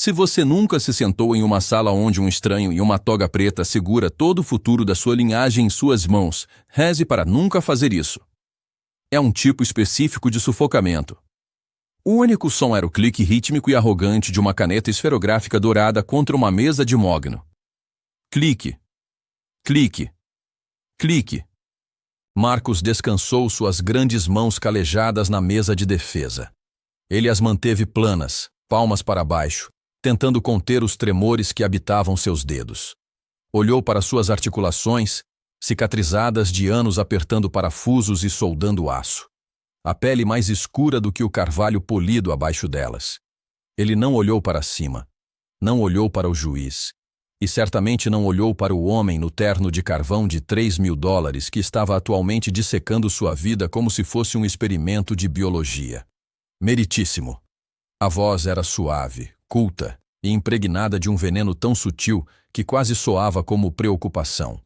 Se você nunca se sentou em uma sala onde um estranho em uma toga preta segura todo o futuro da sua linhagem em suas mãos, reze para nunca fazer isso. É um tipo específico de sufocamento. O único som era o clique rítmico e arrogante de uma caneta esferográfica dourada contra uma mesa de mogno. Clique. Clique. Clique. Marcus descansou suas grandes mãos calejadas na mesa de defesa. Ele as manteve planas, palmas para baixo, tentando conter os tremores que habitavam seus dedos. Olhou para suas articulações, cicatrizadas de anos apertando parafusos e soldando aço. A pele mais escura do que o carvalho polido abaixo delas. Ele não olhou para cima. Não olhou para o juiz. E certamente não olhou para o homem no terno de carvão de $3.000 que estava atualmente dissecando sua vida como se fosse um experimento de biologia. Meritíssimo. A voz era suave, culta e impregnada de um veneno tão sutil que quase soava como preocupação.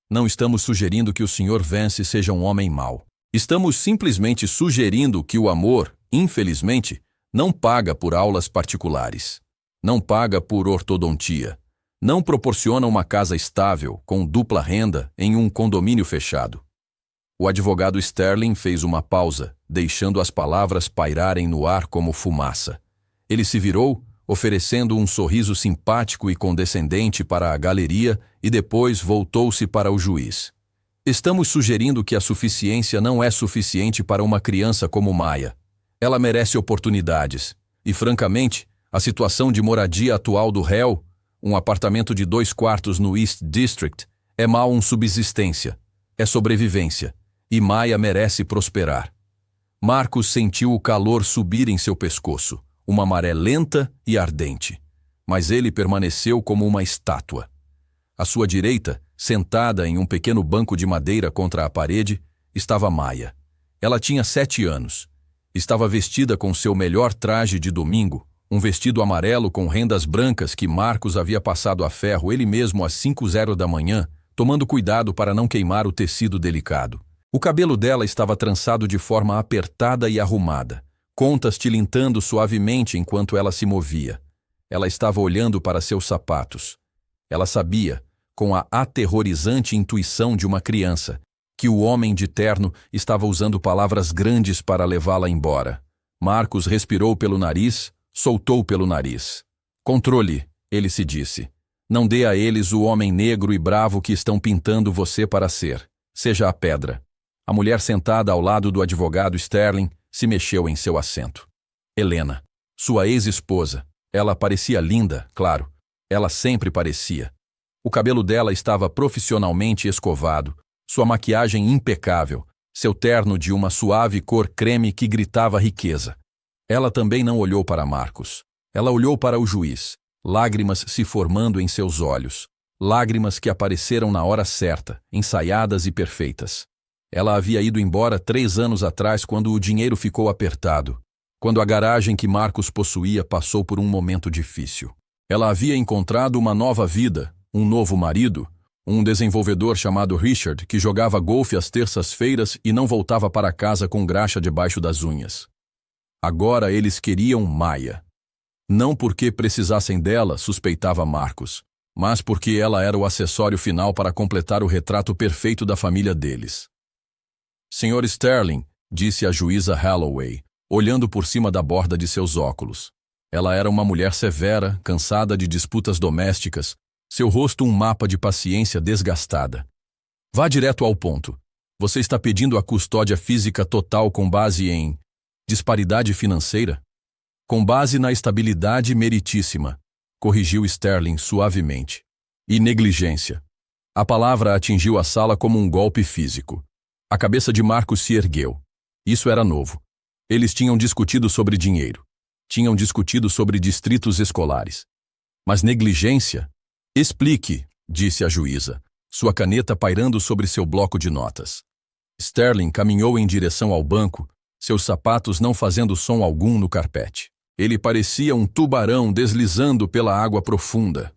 Não estamos sugerindo que o Sr. Vance seja um homem mau. Estamos simplesmente sugerindo que o amor, infelizmente, não paga por aulas particulares. Não paga por ortodontia. Não proporciona uma casa estável, com dupla renda, em um condomínio fechado. O advogado Sterling fez uma pausa, deixando as palavras pairarem no ar como fumaça. Ele se virou, oferecendo um sorriso simpático e condescendente para a galeria e depois voltou-se para o juiz. Estamos sugerindo que a suficiência não é suficiente para uma criança como Maya. Ela merece oportunidades. E, francamente, a situação de moradia atual do réu, um apartamento de 2 quartos no East District, é mal uma subsistência, é sobrevivência, e Maya merece prosperar. Marcus sentiu o calor subir em seu pescoço, uma maré lenta e ardente, mas ele permaneceu como uma estátua. À sua direita, sentada em um pequeno banco de madeira contra a parede, estava Maya. Ela tinha 7 anos. Estava vestida com seu melhor traje de domingo, um vestido amarelo com rendas brancas que Marcus havia passado a ferro ele mesmo às 5h da manhã, tomando cuidado para não queimar o tecido delicado. O cabelo dela estava trançado de forma apertada e arrumada, contas tilintando suavemente enquanto ela se movia. Ela estava olhando para seus sapatos. Ela sabia, com a aterrorizante intuição de uma criança, que o homem de terno estava usando palavras grandes para levá-la embora. Marcus respirou pelo nariz, soltou pelo nariz. Controle, ele se disse. Não dê a eles o homem negro e bravo que estão pintando você para ser. Seja a pedra. A mulher sentada ao lado do advogado Sterling se mexeu em seu assento. Helena, sua ex-esposa. Ela parecia linda, claro. Ela sempre parecia. O cabelo dela estava profissionalmente escovado, sua maquiagem impecável, seu terno de uma suave cor creme que gritava riqueza. Ela também não olhou para Marcus. Ela olhou para o juiz, lágrimas se formando em seus olhos, lágrimas que apareceram na hora certa, ensaiadas e perfeitas. Ela havia ido embora 3 anos atrás quando o dinheiro ficou apertado, quando a garagem que Marcus possuía passou por um momento difícil. Ela havia encontrado uma nova vida, um novo marido, um desenvolvedor chamado Richard que jogava golfe às terças-feiras e não voltava para casa com graxa debaixo das unhas. Agora eles queriam Maya. Não porque precisassem dela, suspeitava Marcus, mas porque ela era o acessório final para completar o retrato perfeito da família deles. Sr. Sterling, disse a juíza Holloway, olhando por cima da borda de seus óculos. Ela era uma mulher severa, cansada de disputas domésticas, seu rosto um mapa de paciência desgastada. Vá direto ao ponto. Você está pedindo a custódia física total com base em disparidade financeira? Com base na estabilidade meritíssima, corrigiu Sterling suavemente. E negligência. A palavra atingiu a sala como um golpe físico. A cabeça de Marcus se ergueu. Isso era novo. Eles tinham discutido sobre dinheiro. Tinham discutido sobre distritos escolares. Mas negligência? Explique, disse a juíza, sua caneta pairando sobre seu bloco de notas. Sterling caminhou em direção ao banco, seus sapatos não fazendo som algum no carpete. Ele parecia um tubarão deslizando pela água profunda.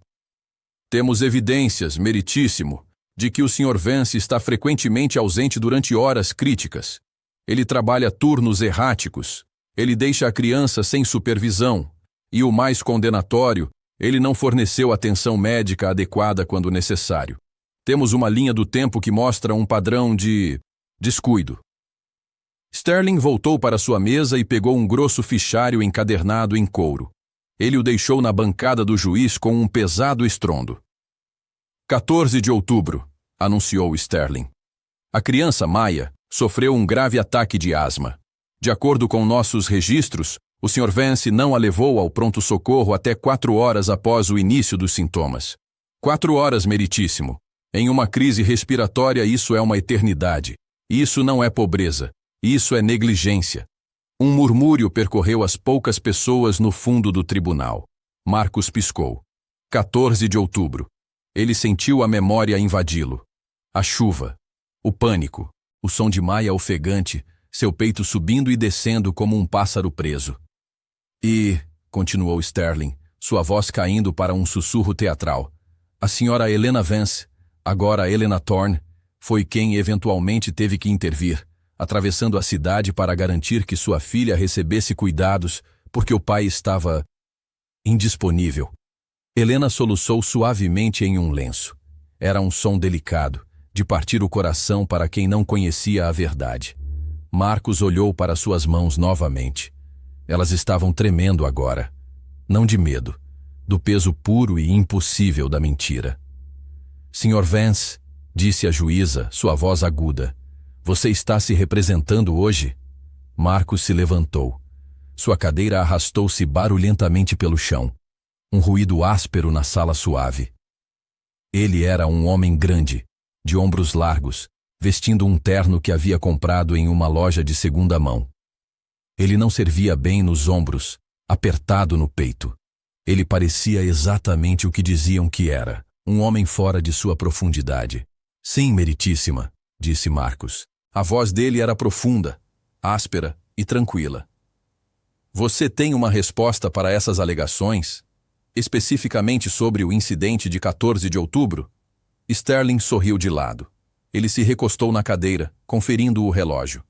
Temos evidências, meritíssimo, de que o Sr. Vance está frequentemente ausente durante horas críticas. Ele trabalha turnos erráticos. Ele deixa a criança sem supervisão. E o mais condenatório, ele não forneceu atenção médica adequada quando necessário. Temos uma linha do tempo que mostra um padrão de descuido. Sterling voltou para sua mesa e pegou um grosso fichário encadernado em couro. Ele o deixou na bancada do juiz com um pesado estrondo. 14 de outubro, anunciou Sterling. A criança Maya sofreu um grave ataque de asma. De acordo com nossos registros, o Sr. Vance não a levou ao pronto-socorro até 4 horas após o início dos sintomas. 4 horas, meritíssimo. Em uma crise respiratória, isso é uma eternidade. Isso não é pobreza. Isso é negligência. Um murmúrio percorreu as poucas pessoas no fundo do tribunal. Marcos piscou. 14 de outubro. Ele sentiu a memória invadi-lo. A chuva. O pânico. O som de Maya ofegante, seu peito subindo e descendo como um pássaro preso. E, continuou Sterling, sua voz caindo para um sussurro teatral, a senhora Helena Vance, agora Helena Thorne, foi quem eventualmente teve que intervir, atravessando a cidade para garantir que sua filha recebesse cuidados, porque o pai estava indisponível. Helena soluçou suavemente em um lenço. Era um som delicado, de partir o coração para quem não conhecia a verdade. Marcos olhou para suas mãos novamente. Elas estavam tremendo agora. Não de medo, do peso puro e impossível da mentira. Sr. Vance, disse a juíza, sua voz aguda, você está se representando hoje? Marcos se levantou. Sua cadeira arrastou-se barulhentamente pelo chão. Um ruído áspero na sala suave. Ele era um homem grande, de ombros largos, vestindo um terno que havia comprado em uma loja de segunda mão. Ele não servia bem nos ombros, apertado no peito. Ele parecia exatamente o que diziam que era, um homem fora de sua profundidade. Sim, meritíssima, disse Marcos. A voz dele era profunda, áspera e tranquila. Você tem uma resposta para essas alegações? Especificamente sobre o incidente de 14 de outubro? Sterling sorriu de lado. Ele se recostou na cadeira, conferindo o relógio.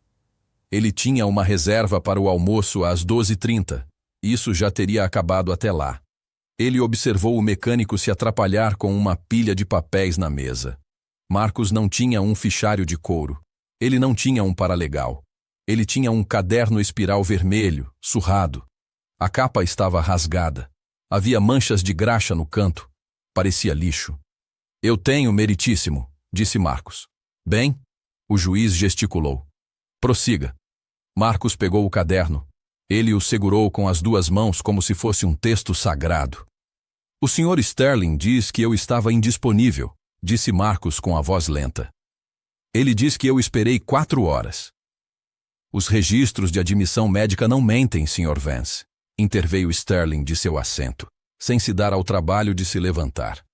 Ele tinha uma reserva para o almoço às 12h30. Isso já teria acabado até lá. Ele observou o mecânico se atrapalhar com uma pilha de papéis na mesa. Marcos não tinha um fichário de couro. Ele não tinha um paralegal. Ele tinha um caderno espiral vermelho, surrado. A capa estava rasgada. Havia manchas de graxa no canto. Parecia lixo. Eu tenho, meritíssimo, disse Marcos. Bem? O juiz gesticulou. Prossiga. Marcos pegou o caderno. Ele o segurou com as 2 mãos como se fosse um texto sagrado. O Sr. Sterling diz que eu estava indisponível, disse Marcos com a voz lenta. Ele diz que eu esperei 4 horas. Os registros de admissão médica não mentem, Sr. Vance, interveio Sterling de seu assento, sem se dar ao trabalho de se levantar.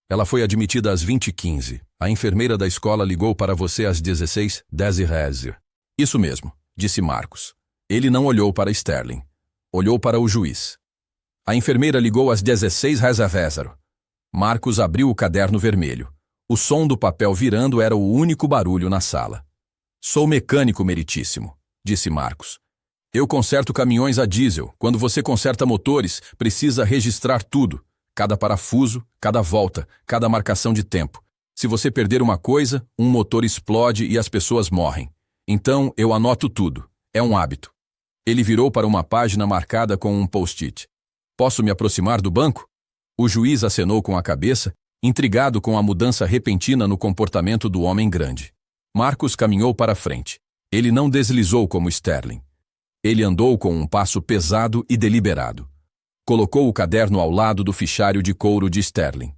Ela foi admitida às 20h15. A enfermeira da escola ligou para você às 16h10. Isso mesmo, disse Marcos. Ele não olhou para Sterling. Olhou para o juiz. A enfermeira ligou às 16h. Marcos abriu o caderno vermelho. O som do papel virando era o único barulho na sala. Sou mecânico, meritíssimo, disse Marcos. Eu conserto caminhões a diesel. Quando você conserta motores, precisa registrar tudo. Cada parafuso, cada volta, cada marcação de tempo. Se você perder uma coisa, um motor explode e as pessoas morrem. Então, eu anoto tudo. É um hábito. Ele virou para uma página marcada com um post-it. Posso me aproximar do banco? O juiz acenou com a cabeça, intrigado com a mudança repentina no comportamento do homem grande. Marcos caminhou para frente. Ele não deslizou como Sterling. Ele andou com um passo pesado e deliberado. Colocou o caderno ao lado do fichário de couro de Sterling.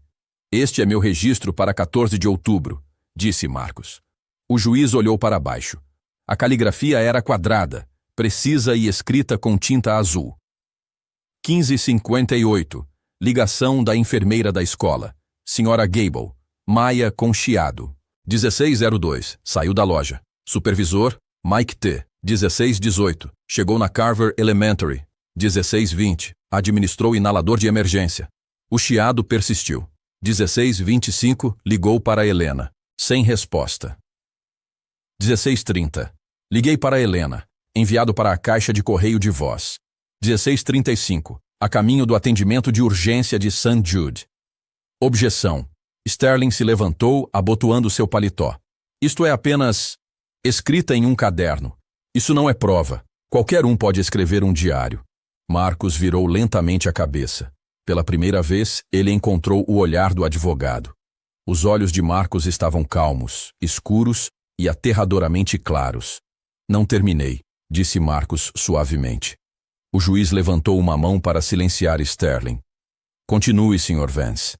Este é meu registro para 14 de outubro, disse Marcos. O juiz olhou para baixo. A caligrafia era quadrada, precisa e escrita com tinta azul. 15h58. Ligação da enfermeira da escola. Senhora Gable. Maya com chiado. 16h02. Saiu da loja. Supervisor, Mike T. 16h18. Chegou na Carver Elementary. 16h20. Administrou inalador de emergência. O chiado persistiu. 16h25. Ligou para Helena. Sem resposta. 16h30. Liguei para Helena. Enviado para a caixa de correio de voz. 16h35. a caminho do atendimento de urgência de St. Jude. Objeção. Sterling se levantou, abotoando seu paletó. Isto é apenas escrita em um caderno. Isso não é prova. Qualquer um pode escrever um diário. Marcus virou lentamente a cabeça. Pela primeira vez, ele encontrou o olhar do advogado. Os olhos de Marcus estavam calmos, escuros e aterradoramente claros. Não terminei, disse Marcus suavemente. O juiz levantou uma mão para silenciar Sterling. Continue, Sr. Vance.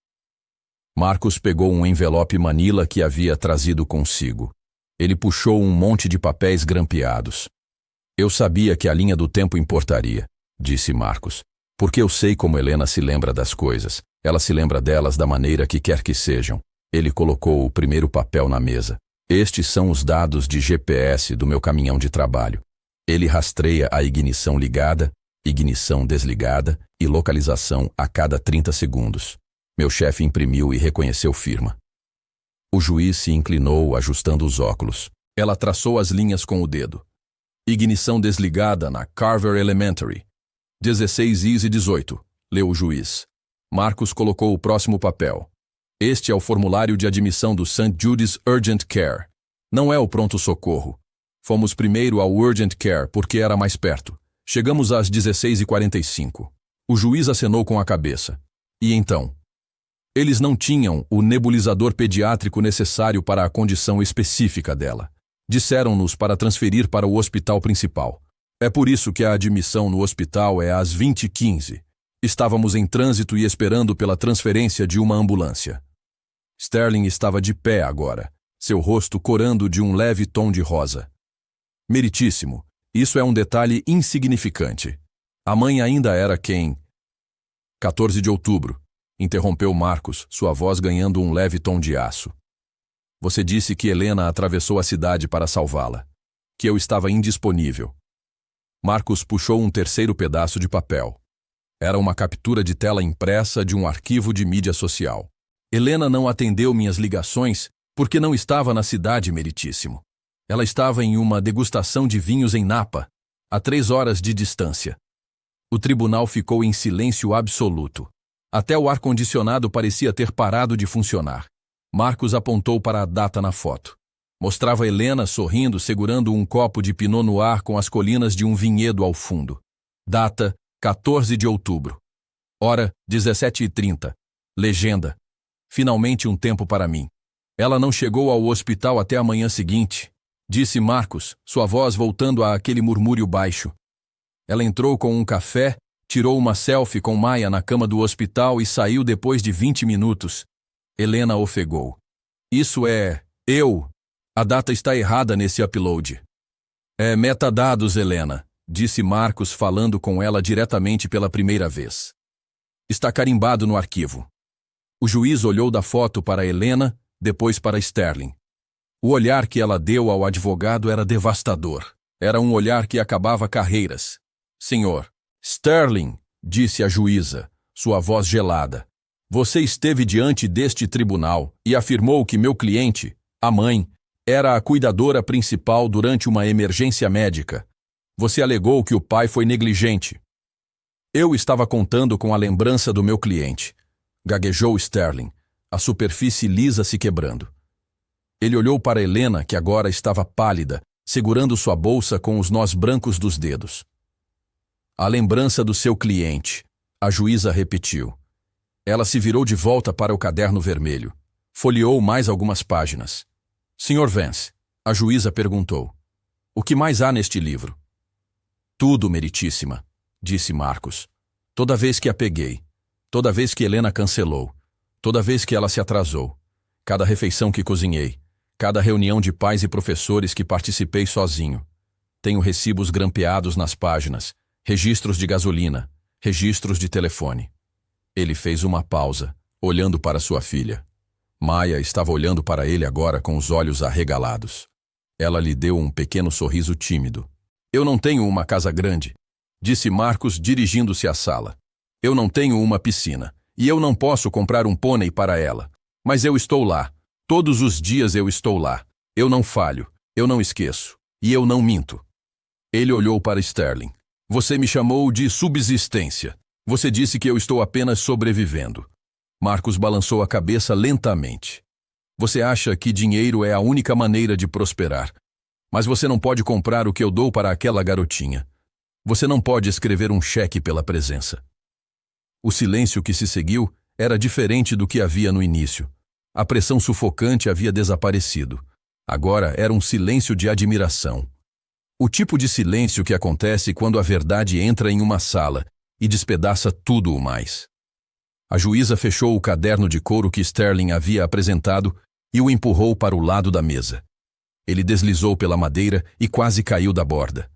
Marcus pegou um envelope manila que havia trazido consigo. Ele puxou um monte de papéis grampeados. Eu sabia que a linha do tempo importaria, disse Marcus, porque eu sei como Helena se lembra das coisas. Ela se lembra delas da maneira que quer que sejam. Ele colocou o primeiro papel na mesa. Estes são os dados de GPS do meu caminhão de trabalho. Ele rastreia a ignição ligada, ignição desligada e localização a cada 30 segundos. Meu chefe imprimiu e reconheceu firma. O juiz se inclinou, ajustando os óculos. Ela traçou as linhas com o dedo. Ignição desligada na Carver Elementary. 16 e 18, leu o juiz. Marcus colocou o próximo papel. Este é o formulário de admissão do St. Jude's Urgent Care. Não é o pronto-socorro. Fomos primeiro ao Urgent Care porque era mais perto. Chegamos às 16h45. O juiz acenou com a cabeça. E então? Eles não tinham o nebulizador pediátrico necessário para a condição específica dela. Disseram-nos para transferir para o hospital principal. É por isso que a admissão no hospital é às 20h15. Estávamos em trânsito e esperando pela transferência de uma ambulância. Sterling estava de pé agora, seu rosto corando de um leve tom de rosa. Meritíssimo, isso é um detalhe insignificante. A mãe ainda era quem? 14 de outubro, interrompeu Marcus, sua voz ganhando um leve tom de aço. Você disse que Helena atravessou a cidade para salvá-la, que eu estava indisponível. Marcus puxou um terceiro pedaço de papel. Era uma captura de tela impressa de um arquivo de mídia social. Helena não atendeu minhas ligações porque não estava na cidade, meritíssimo. Ela estava em uma degustação de vinhos em Napa, a 3 horas de distância. O tribunal ficou em silêncio absoluto. Até o ar-condicionado parecia ter parado de funcionar. Marcus apontou para a data na foto. Mostrava Helena sorrindo, segurando um copo de Pinot Noir com as colinas de um vinhedo ao fundo. Data, 14 de outubro. Hora, 17h30. Legenda. Finalmente um tempo para mim. Ela não chegou ao hospital até a manhã seguinte, disse Marcus, sua voz voltando a aquele murmúrio baixo. Ela entrou com um café, tirou uma selfie com Maya na cama do hospital e saiu depois de 20 minutos. Helena ofegou. Isso é... A data está errada nesse upload. É metadados, Helena, disse Marcus falando com ela diretamente pela primeira vez. Está carimbado no arquivo. O juiz olhou da foto para Helena, depois para Sterling. O olhar que ela deu ao advogado era devastador. Era um olhar que acabava carreiras. Senhor, Sterling, disse a juíza, sua voz gelada. Você esteve diante deste tribunal e afirmou que meu cliente, a mãe, era a cuidadora principal durante uma emergência médica. Você alegou que o pai foi negligente. Eu estava contando com a lembrança do meu cliente. Gaguejou Sterling, a superfície lisa se quebrando. Ele olhou para Helena, que agora estava pálida, segurando sua bolsa com os nós brancos dos dedos. A lembrança do seu cliente, a juíza repetiu. Ela se virou de volta para o caderno vermelho. Folheou mais algumas páginas. Sr. Vance, a juíza perguntou. O que mais há neste livro? Tudo, meritíssima, disse Marcus. Toda vez que a peguei. Toda vez que Helena cancelou. Toda vez que ela se atrasou. Cada refeição que cozinhei. Cada reunião de pais e professores que participei sozinho. Tenho recibos grampeados nas páginas. Registros de gasolina. Registros de telefone. Ele fez uma pausa, olhando para sua filha. Maya estava olhando para ele agora com os olhos arregalados. Ela lhe deu um pequeno sorriso tímido. Eu não tenho uma casa grande, disse Marcus dirigindo-se à sala. Eu não tenho uma piscina, e eu não posso comprar um pônei para ela. Mas eu estou lá. Todos os dias eu estou lá. Eu não falho, eu não esqueço, e eu não minto. Ele olhou para Sterling. Você me chamou de subsistência. Você disse que eu estou apenas sobrevivendo. Marcos balançou a cabeça lentamente. Você acha que dinheiro é a única maneira de prosperar. Mas você não pode comprar o que eu dou para aquela garotinha. Você não pode escrever um cheque pela presença. O silêncio que se seguiu era diferente do que havia no início. A pressão sufocante havia desaparecido. Agora era um silêncio de admiração. O tipo de silêncio que acontece quando a verdade entra em uma sala e despedaça tudo o mais. A juíza fechou o caderno de couro que Sterling havia apresentado e o empurrou para o lado da mesa. Ele deslizou pela madeira e quase caiu da borda.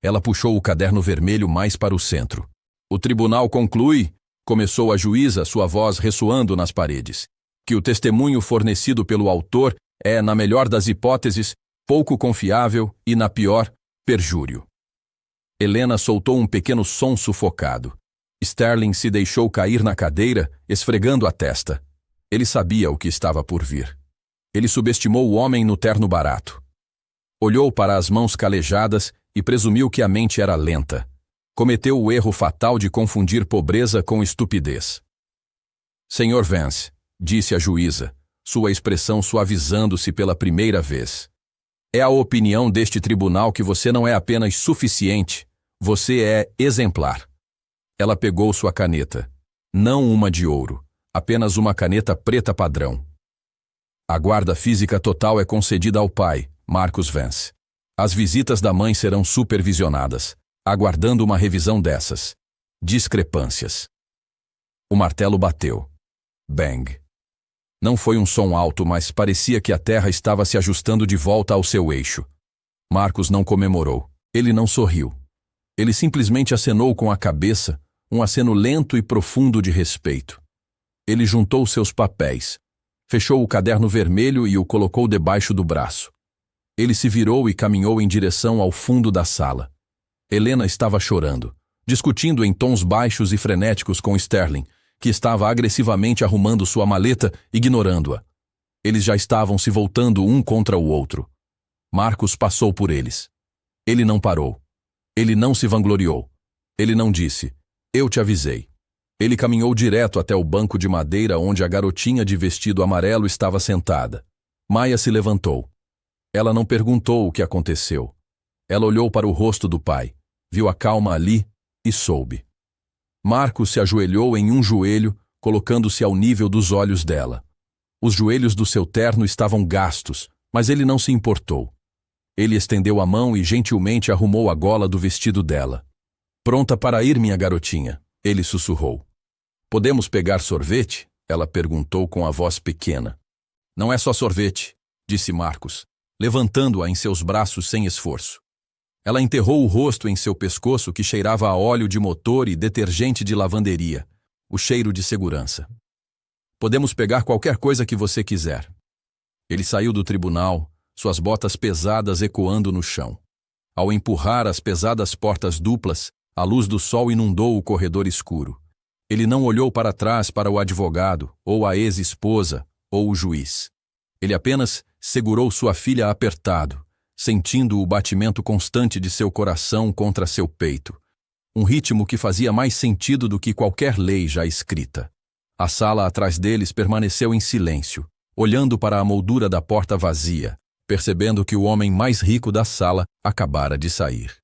Ela puxou o caderno vermelho mais para o centro. O tribunal conclui, começou a juíza, sua voz ressoando nas paredes, que o testemunho fornecido pelo autor é, na melhor das hipóteses, pouco confiável e, na pior, perjúrio. Helena soltou um pequeno som sufocado. Sterling se deixou cair na cadeira, esfregando a testa. Ele sabia o que estava por vir. Ele subestimou o homem no terno barato. Olhou para as mãos calejadas e presumiu que a mente era lenta. Cometeu o erro fatal de confundir pobreza com estupidez. Sr. Vance, disse a juíza, sua expressão suavizando-se pela primeira vez. É a opinião deste tribunal que você não é apenas suficiente, você é exemplar. Ela pegou sua caneta. Não uma de ouro, apenas uma caneta preta padrão. A guarda física total é concedida ao pai, Marcus Vance. As visitas da mãe serão supervisionadas, aguardando uma revisão dessas. Discrepâncias. O martelo bateu. Bang. Não foi um som alto, mas parecia que a terra estava se ajustando de volta ao seu eixo. Marcus não comemorou. Ele não sorriu. Ele simplesmente acenou com a cabeça, um aceno lento e profundo de respeito. Ele juntou seus papéis, fechou o caderno vermelho e o colocou debaixo do braço. Ele se virou e caminhou em direção ao fundo da sala. Helena estava chorando, discutindo em tons baixos e frenéticos com Sterling, que estava agressivamente arrumando sua maleta, ignorando-a. Eles já estavam se voltando um contra o outro. Marcus passou por eles. Ele não parou. Ele não se vangloriou. Ele não disse, eu te avisei. Ele caminhou direto até o banco de madeira onde a garotinha de vestido amarelo estava sentada. Maia se levantou. Ela não perguntou o que aconteceu. Ela olhou para o rosto do pai, viu a calma ali e soube. Marcos se ajoelhou em um joelho, colocando-se ao nível dos olhos dela. Os joelhos do seu terno estavam gastos, mas ele não se importou. Ele estendeu a mão e gentilmente arrumou a gola do vestido dela. Pronta para ir, minha garotinha, ele sussurrou. Podemos pegar sorvete? Ela perguntou com a voz pequena. Não é só sorvete, disse Marcos, levantando-a em seus braços sem esforço. Ela enterrou o rosto em seu pescoço que cheirava a óleo de motor e detergente de lavanderia, o cheiro de segurança. Podemos pegar qualquer coisa que você quiser. Ele saiu do tribunal, suas botas pesadas ecoando no chão. Ao empurrar as pesadas portas duplas, a luz do sol inundou o corredor escuro. Ele não olhou para trás para o advogado, ou a ex-esposa, ou o juiz. Ele apenas segurou sua filha apertado, sentindo o batimento constante de seu coração contra seu peito. Um ritmo que fazia mais sentido do que qualquer lei já escrita. A sala atrás deles permaneceu em silêncio, olhando para a moldura da porta vazia, percebendo que o homem mais rico da sala acabara de sair.